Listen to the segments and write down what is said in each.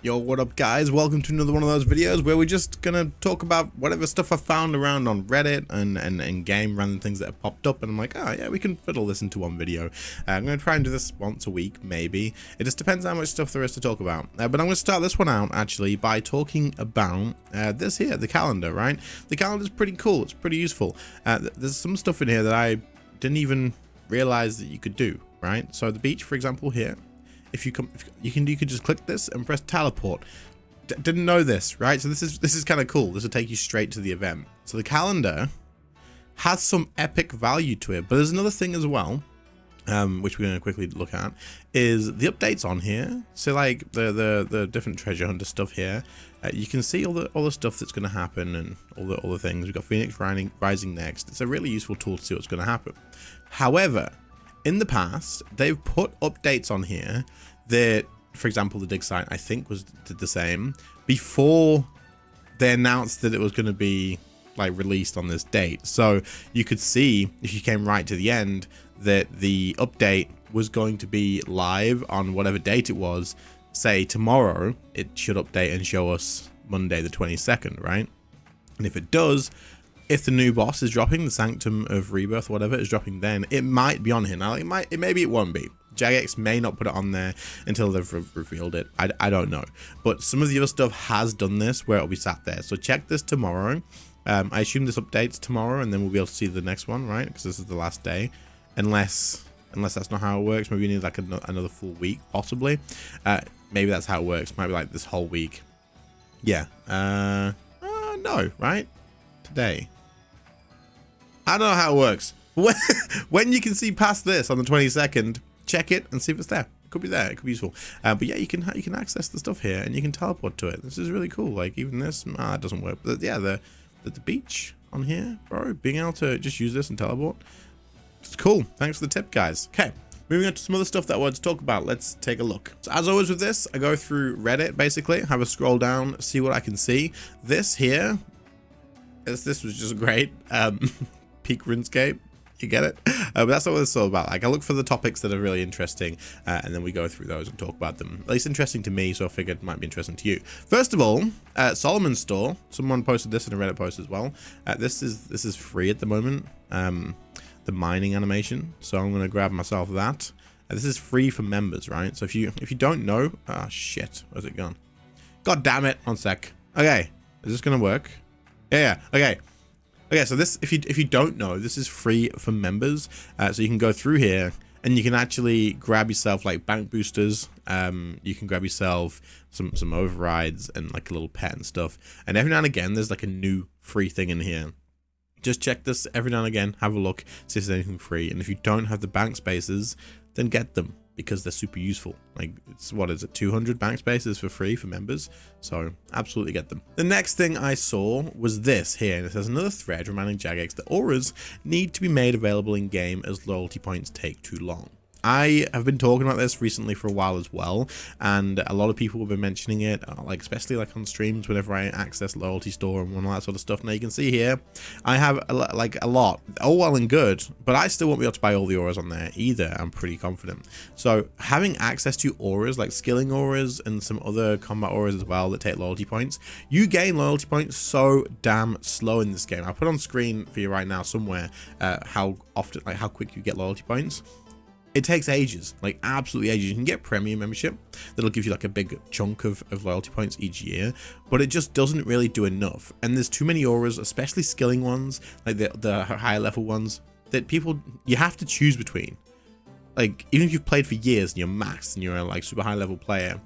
Yo, what up guys? Welcome to another one of those videos where we're just gonna talk about whatever stuff I found around on Reddit and game random things that have popped up, and I'm like, oh yeah, we can fit all this into one video. I'm gonna try and do this once a week, maybe. It just depends how much stuff there is to talk about. But I'm gonna start this one out actually by talking about this here, the calendar, right? The calendar's pretty cool, it's pretty useful. There's some stuff in here that I didn't even realize that you could do, right? So the beach, for example, here. If you could just click this and press teleport. Didn't know this, right? So this is kind of cool. This will take you straight to the event. So the calendar has some epic value to it, but there's another thing as well, which we're going to quickly look at, is the updates on here. So like the different treasure hunter stuff here, you can see all the stuff that's going to happen and all the things. We've got Phoenix Rising next. It's a really useful tool to see what's going to happen. However, in the past, they've put updates on here that, for example, the dig site, I think, did the same before they announced that it was going to be like released on this date. So you could see, if you came right to the end, that the update was going to be live on whatever date it was. Say tomorrow, it should update and show us Monday the 22nd, right? And if it does, if the new boss is dropping, the Sanctum of Rebirth, whatever is dropping, then it might be on here. Now, maybe it won't be. Jagex may not put it on there until they've revealed it. I don't know. But some of the other stuff has done this where it'll be sat there. So check this tomorrow. I assume this updates tomorrow, and then we'll be able to see the next one, right? Because this is the last day. Unless that's not how it works. Maybe you need like another full week, possibly. Maybe that's how it works. Might be like this whole week. Yeah. No, right? Today. I don't know how it works. When you can see past this on the 22nd, check it and see if it's there. It could be there. It could be useful. But yeah, you can access the stuff here and you can teleport to it. This is really cool. Like even this, it doesn't work. But yeah, the beach on here, bro, being able to just use this and teleport, it's cool. Thanks for the tip, guys. Okay, moving on to some other stuff that I wanted to talk about. Let's take a look. So as always with this, I go through Reddit basically, have a scroll down, see what I can see. This here, this was just great. Peak RuneScape, you get it? But that's not what it's all about. Like I look for the topics that are really interesting, and then we go through those and talk about them. At least interesting to me, so I figured it might be interesting to you. First of all, Solomon's store. Someone posted this in a Reddit post as well. This is free at the moment. The mining animation. So I'm gonna grab myself that. This is free for members, right? So if you don't know, shit, where's it gone? God damn it! 1 sec. Okay, is this gonna work? Yeah. Okay. Okay, so this, if you don't know, this is free for members. So you can go through here and you can actually grab yourself like bank boosters. You can grab yourself some overrides and like a little pet and stuff. And every now and again, there's like a new free thing in here. Just check this every now and again, have a look, see if there's anything free. And if you don't have the bank spaces, then get them, because they're super useful. Like it's, what is it, 200 bank spaces for free for members, so absolutely get them. The next thing I saw was this here, and it says another thread reminding Jagex that auras need to be made available in game as loyalty points take too long. I have been talking about this recently for a while as well, and a lot of people have been mentioning it, like especially like on streams whenever I access loyalty store and all that sort of stuff. Now you can see here, I have a lot. All well and good, but I still won't be able to buy all the auras on there either. I'm pretty confident. So having access to auras, like skilling auras and some other combat auras as well that take loyalty points, you gain loyalty points so damn slow in this game. I'll put on screen for you right now somewhere how often, like how quick you get loyalty points. It takes ages, like absolutely ages. You can get premium membership that'll give you like a big chunk of loyalty points each year, but it just doesn't really do enough. And there's too many auras, especially skilling ones, like the higher level ones, that you have to choose between. Like even if you've played for years and you're maxed and you're a like super high level player,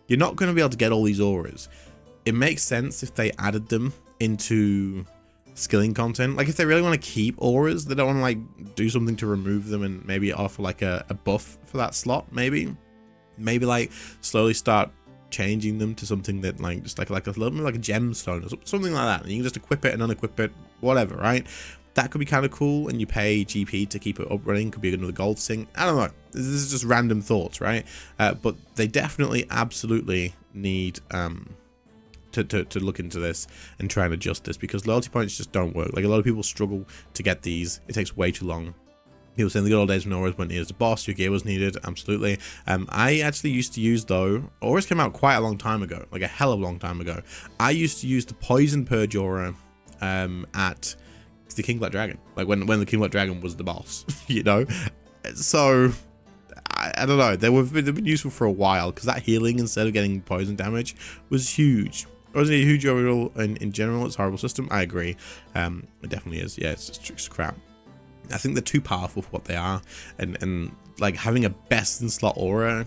you're not going to be able to get all these auras. It makes sense if they added them into skilling content. Like if they really want to keep auras, they don't want to like do something to remove them and maybe offer like a buff for that slot. Maybe like slowly start changing them to something that like just like a little bit like a gemstone or something like that, and you can just equip it and unequip it, whatever, right? That could be kind of cool, and you pay GP to keep it up running. Could be another gold sink. I don't know, this is just random thoughts, right? But they definitely absolutely need to look into this and try and adjust this, because loyalty points just don't work. Like a lot of people struggle to get these. It takes way too long. People saying the good old days when auras weren't needed as a boss, your gear was needed, absolutely. I actually used to use, though, auras came out quite a long time ago, like a hell of a long time ago. I used to use the Poison Purge aura at the King Black Dragon, like when the King Black Dragon was the boss, you know? So, I don't know, they've been useful for a while, because that healing instead of getting poison damage was huge. It wasn't a huge overall in general, it's a horrible system, I agree. It definitely is, yeah, it's just crap. I think they're too powerful for what they are, and like having a best in slot aura,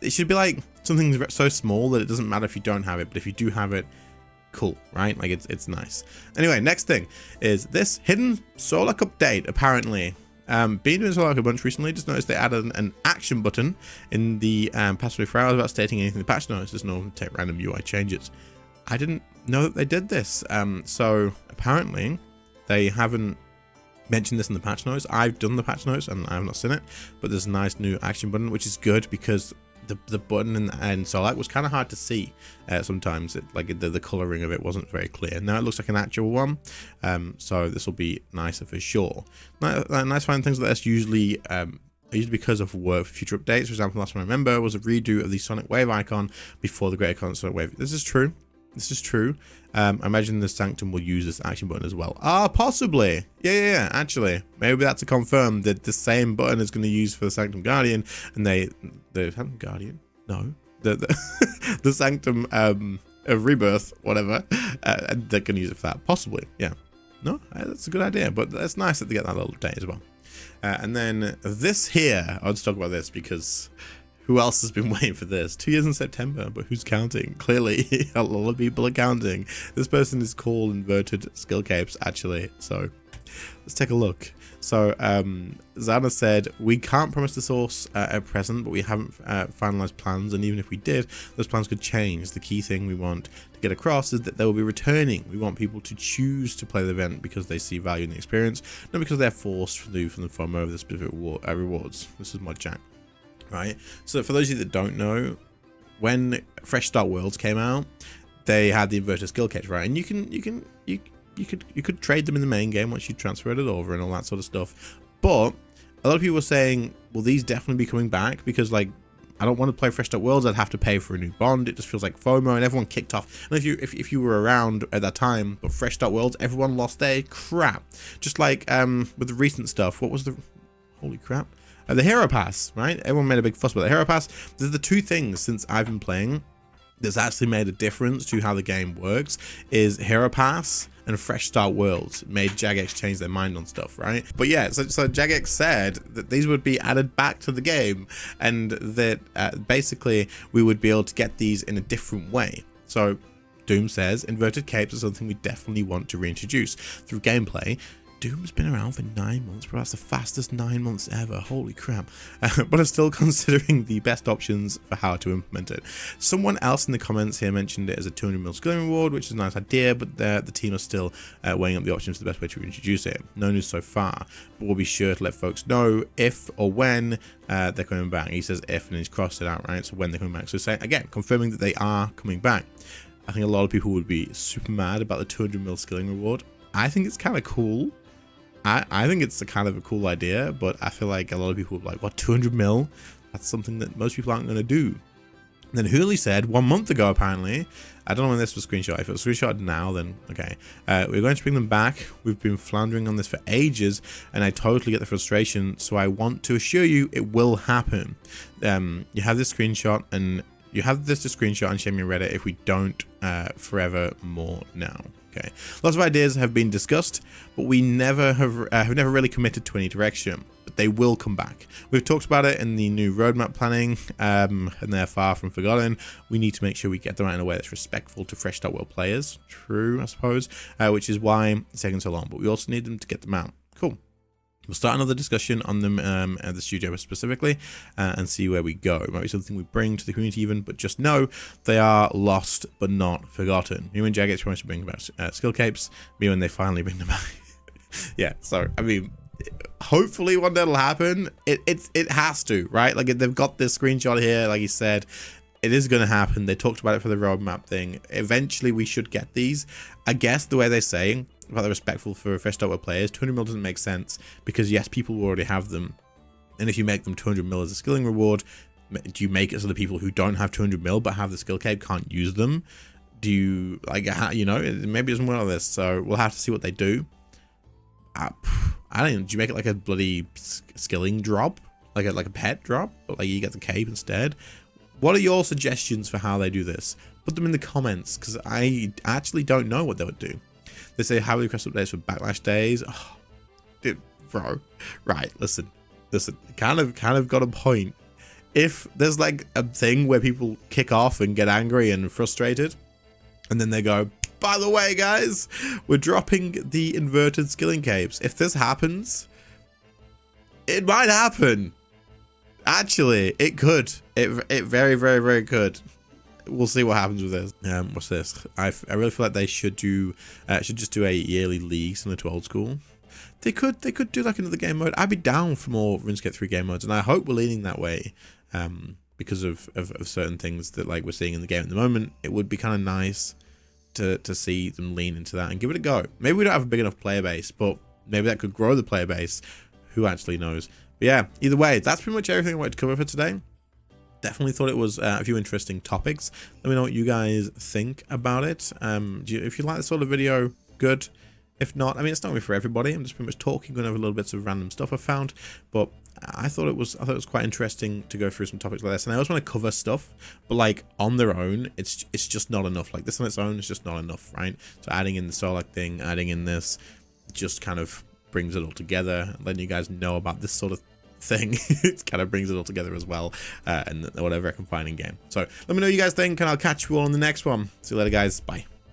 it should be like something so small that it doesn't matter if you don't have it, but if you do have it, cool, right? Like it's nice. Anyway, next thing is this hidden Solak update. Apparently, been doing Solak a bunch recently. Just noticed they added an action button in the past 24 hours without stating anything in the patch notes. There's no take random UI changes. I didn't know that they did this. So apparently they haven't mentioned this in the patch notes. I've done the patch notes and I have not seen it, but there's a nice new action button, which is good because the button in Solak was kind of hard to see sometimes. The coloring of it wasn't very clear. Now it looks like an actual one, so this will be nicer for sure. Nice finding things like this usually because of work for future updates. For example, last one I remember was a redo of the Sonic Wave icon before the Greater Sonic Wave. This is true. This is true. I imagine the Sanctum will use this action button as well. Possibly. Yeah, actually. Maybe that's to confirm that the same button is going to use for the Sanctum Guardian, and the Sanctum Guardian? No. The Sanctum of Rebirth, whatever. They're going to use it for that. Possibly. Yeah. No, that's a good idea, but it's nice that they get that little update as well. And then this here, I'll just talk about this because who else has been waiting for this? 2 years in September, but who's counting? Clearly, a lot of people are counting. This person is called Inverted Skill Capes, actually. So let's take a look. So Zana said, we can't promise the source at present, but we haven't finalized plans. And even if we did, those plans could change. The key thing we want to get across is that they will be returning. We want people to choose to play the event because they see value in the experience, not because they're forced to do from the FOMO of the specific rewards. This is Mod Jack. Right, so for those of you that don't know, when Fresh Start Worlds came out, they had the inverted skill capes, right? And you could trade them in the main game once you transferred it over and all that sort of stuff. But a lot of people were saying, will these definitely be coming back? Because like, I don't want to play Fresh Start Worlds. I'd have to pay for a new bond. It just feels like FOMO, and everyone kicked off. And if you were around at that time, but Fresh Start Worlds, everyone lost their crap. Just like with the recent stuff. What was the holy crap? The Hero Pass, right? Everyone made a big fuss about the Hero Pass. There's the two things since I've been playing that's actually made a difference to how the game works is Hero Pass and Fresh Start Worlds. Made Jagex change their mind on stuff, right? But yeah, so Jagex said that these would be added back to the game and that basically we would be able to get these in a different way. So Doom says inverted capes is something we definitely want to reintroduce through gameplay. Doom's been around for 9 months, bro. That's the fastest 9 months ever. Holy crap. But I'm still considering the best options for how to implement it. Someone else in the comments here mentioned it as a 200 mil skilling reward, which is a nice idea, but the team are still weighing up the options for the best way to introduce it. No news so far, but we'll be sure to let folks know if or when they're coming back. He says if and he's crossed it out, right? So when they're coming back. So say, again, confirming that they are coming back. I think a lot of people would be super mad about the 200 mil skilling reward. I think it's kind of cool. I think it's a kind of a cool idea, but I feel like a lot of people are like, what, 200 mil? That's something that most people aren't going to do. And then Hurley said 1 month ago, apparently, I don't know when this was screenshot. If it was screenshot now, then okay. We're going to bring them back. We've been floundering on this for ages, and I totally get the frustration. So I want to assure you it will happen. You have this screenshot, and you have this to screenshot and share me on Reddit if we don't forever more now. Okay, lots of ideas have been discussed, but we never have never really committed to any direction. But they will come back. We've talked about it in the new roadmap planning, and they're far from forgotten. We need to make sure we get them out in a way that's respectful to Fresh Start World players. True, I suppose, which is why it's taking so long. But we also need them to get them out. Cool. We'll start another discussion on them at the studio specifically and see where we go. It might be something we bring to the community even, but just know they are lost but not forgotten. Me and Jagex promised to bring about skill capes. Me when they finally bring them back. Yeah, so, I mean, hopefully one day it'll happen. It has to, right? Like, they've got this screenshot here, like he said. It is going to happen. They talked about it for the roadmap thing. Eventually, we should get these. I guess the way they're saying about the respectful for fresh start with players. 200 mil doesn't make sense because yes, people will already have them. And if you make them 200 mil as a skilling reward, do you make it so the people who don't have 200 mil but have the skill cape can't use them? Do you, like, you know, maybe it doesn't work like this. So we'll have to see what they do. I don't know. Do you make it like a bloody skilling drop? Like a pet drop? But like you get the cape instead? What are your suggestions for how they do this? Put them in the comments, because I actually don't know what they would do. They say how request updates for backlash days. Oh, dude, bro. Right, listen. Kind of got a point. If there's like a thing where people kick off and get angry and frustrated, and then they go, by the way, guys, we're dropping the inverted skilling capes. If this happens, it might happen. Actually, it could. It very, very, very could. We'll see what happens with this. What's this? I really feel like they should just do a yearly league similar to old school. They could do like another game mode. I'd be down for more RuneScape 3 game modes, and I hope we're leaning that way. Because of certain things that like we're seeing in the game at the moment. It would be kind of nice to see them lean into that and give it a go. Maybe we don't have a big enough player base, but maybe that could grow the player base. Who actually knows? But yeah, either way, that's pretty much everything I wanted to cover for today. Definitely thought it was a few interesting topics. Let me know what you guys think about it. If you like this sort of video, good. If not, I mean, it's not going to be for everybody. I'm just pretty much talking, going over little bits of random stuff I found, but I thought it was quite interesting to go through some topics like this. And I always want to cover stuff, but like on their own, it's just not enough. Like this on its own is just not enough, right? So adding in the Solak thing, adding in this, just kind of brings it all together. Letting you guys know about this sort of thing, it kind of brings it all together as well, and whatever I can find in game. So let me know what you guys think, and I'll catch you all on the next one. See you later, guys. Bye.